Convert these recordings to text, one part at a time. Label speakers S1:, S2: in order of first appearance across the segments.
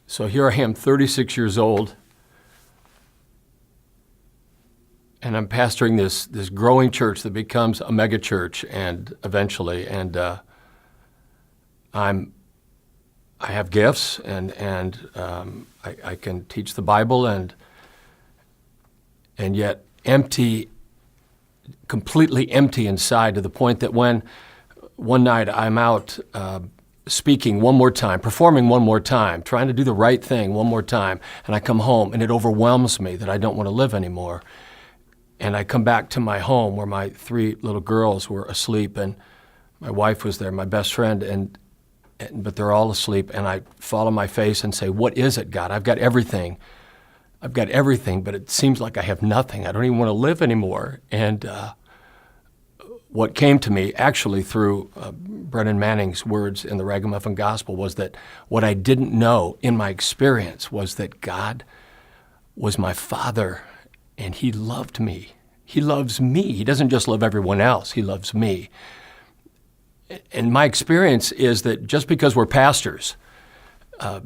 S1: So here I am, 36 years old, and I'm pastoring this growing church that becomes a mega church, and eventually, and I have gifts, and I can teach the Bible, and yet empty, completely empty inside, to the point that when one night I'm out speaking one more time, performing one more time, trying to do the right thing one more time, and I come home and it overwhelms me that I don't want to live anymore. And I come back to my home where my 3 little girls were asleep, and my wife was there, my best friend, but they're all asleep, and I fall on my face and say, "What is it, God? I've got everything, but it seems like I have nothing. I don't even want to live anymore." And what came to me, actually through Brennan Manning's words in the Ragamuffin Gospel, was that what I didn't know in my experience was that God was my Father, and He loved me. He loves me. He doesn't just love everyone else. He loves me. And my experience is that just because we're pastors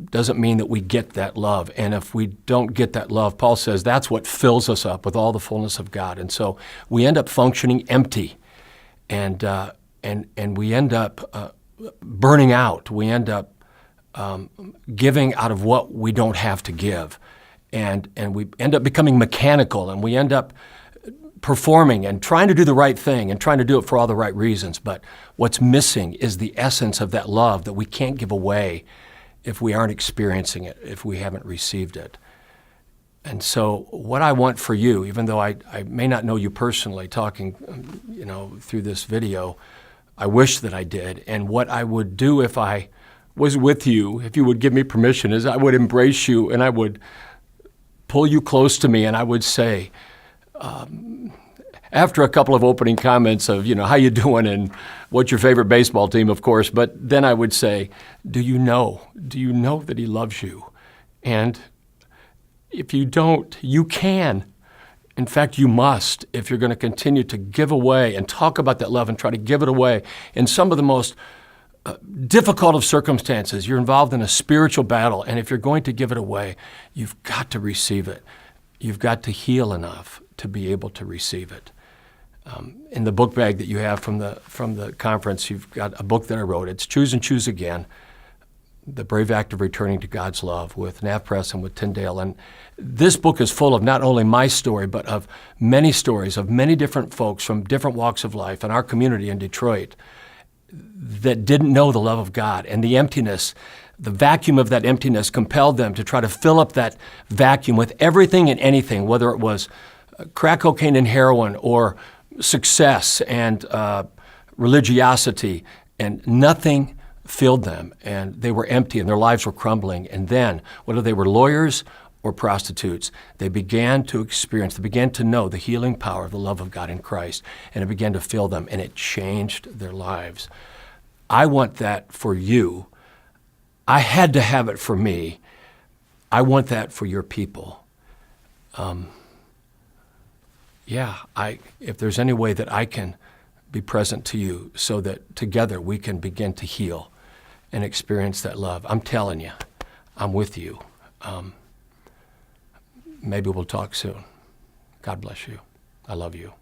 S1: doesn't mean that we get that love. And if we don't get that love, Paul says that's what fills us up with all the fullness of God. And so we end up functioning empty, and we end up burning out. We end up giving out of what we don't have to give. And we end up becoming mechanical, and we end up performing and trying to do the right thing and trying to do it for all the right reasons. But what's missing is the essence of that love that we can't give away if we aren't experiencing it, if we haven't received it. And so what I want for you, even though I may not know you personally, talking through this video, I wish that I did. And what I would do if I was with you, if you would give me permission, is I would embrace you, and I would pull you close to me, and I would say, after a couple of opening comments of, how you doing and what's your favorite baseball team, of course, but then I would say, do you know that He loves you? And if you don't, you can. In fact, you must, if you're going to continue to give away and talk about that love and try to give it away in some of the most difficult of circumstances. You're involved in a spiritual battle, and if you're going to give it away, you've got to receive it. You've got to heal enough to be able to receive it. In the book bag that you have from the conference, you've got a book that I wrote. It's Choose and Choose Again, The Brave Act of Returning to God's Love, with NavPress and with Tyndale. And this book is full of not only my story, but of many stories of many different folks from different walks of life in our community in Detroit that didn't know the love of God. And the emptiness, the vacuum of that emptiness compelled them to try to fill up that vacuum with everything and anything, whether it was crack cocaine and heroin or success and religiosity, and nothing filled them, and they were empty, and their lives were crumbling. And then, whether they were lawyers or prostitutes, they began to know the healing power of the love of God in Christ, and it began to fill them, and it changed their lives. I want that for you. I had to have it for me. I want that for your people. If there's any way that I can be present to you so that together we can begin to heal and experience that love, I'm telling you, I'm with you. Maybe we'll talk soon. God bless you. I love you.